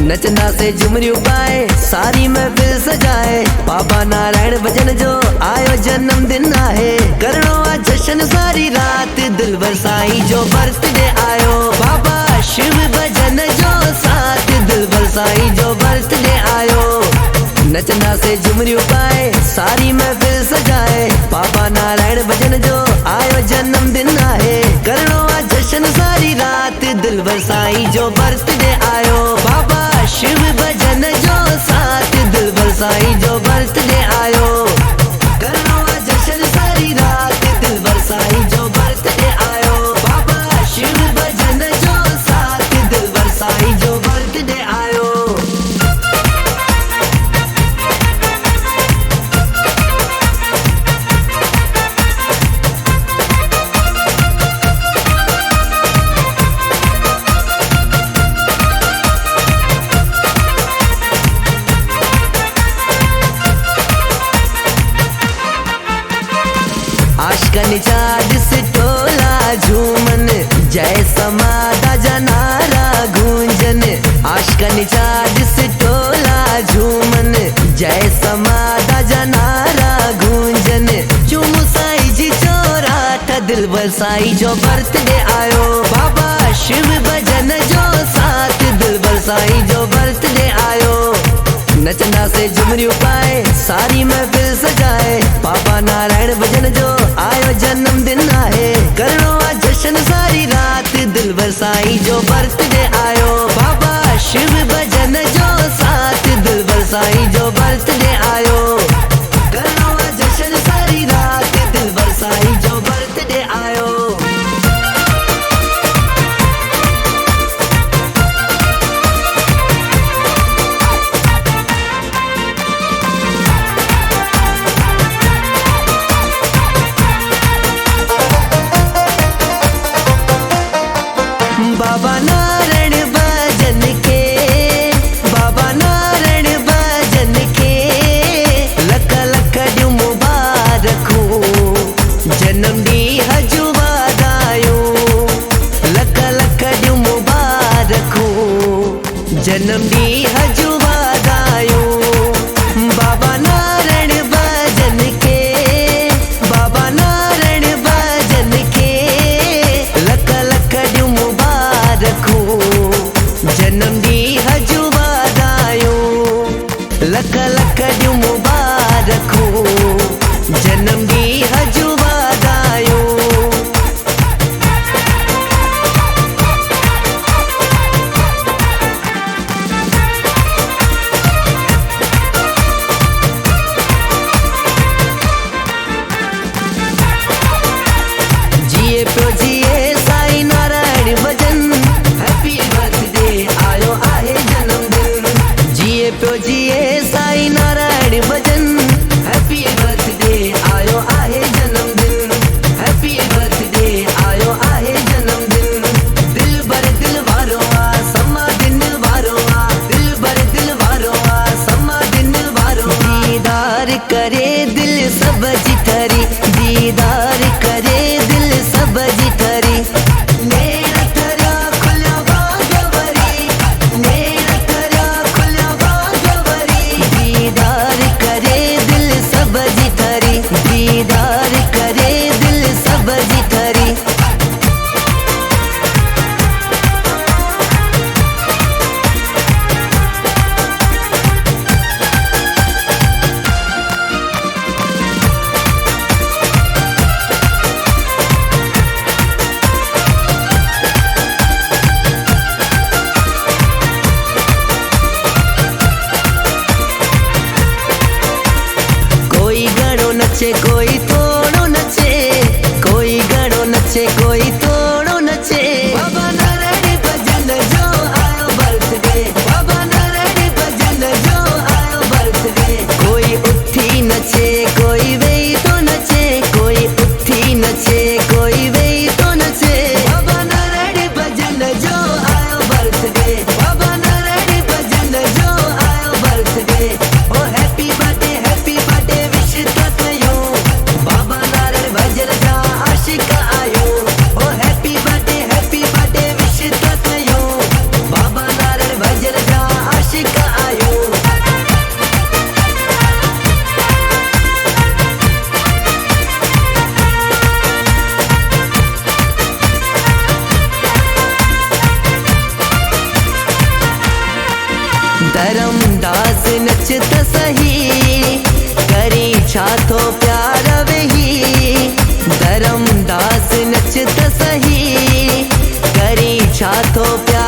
नचना से झुमरियों पाए सारी महफिल सजाए। बाबा नारायण भजन जो आयो जन्मदिन आहे। करणो आ जश्न सारी रात दिलबर साईं जो बर्थडे आयो। बाबा शिव भजन जो साथ दिलबर साईं जो बर्थडे आयो। नचना से झुमरियों पाए सारी महफिल सजाए। बाबा नारायण भजन जो आयो जन्मदिन आहे। करणो आ जश्न सारी रात दिलबर साईं जो बर्थडे आयो। बाबा शिव भजन जो साथ दिलबर साईं जो बर्थडे आयो। करणो आ जश्न सारी रात दिलबर साईं जो बर्थडे आयो। बाबा शिव भजन जो साथ दिलबर साईं जो बर्थडे आयो। आशकन चाँद से टोला झूमन जय समादा जनारा गूंजन। आशकन चाँद से टोला झूमन जय समादा जनारा गूंजन। चुमु साई जी चौराठ दिलबर साईं जो बर्थडे आयो। बाबा शिव भजन जो साथ दिलबर साईं जो बर्थडे आयो। नचना से झुमरियों पाए सारी महफिल सजाए। बाबा नारायण भजन जो आयो जन्मदिन आहे। करणो आ जश्न सारी रात दिलबर साईं जो बर्थडे आयो। बाबा शिव भजन जो साथ दिलबर साईं जो बर्थडे आयो। करणो आ जश्न सारी रात दिलबर साईं जो बर्थडे आयो। बाबा नारायण भजन के, बाबा नारायण भजन के लख लख ॾियूं मुबारक हो। जन्म ॾींहुं हजू वाधायूं लख लख ॾियूं मुबारक हो। जन्म ॾींहुं हजू वाधायूं। बाबा नारायण भजन के, बाबा नारायण भजन के लख लख ॾियूं मुबारक हो। जन्म ॾींहुं हजू वाधायूं लख लख ॾियूं मुबारक हो। जन्म ॾींहुं हजू वाधायूं। छातो प्यार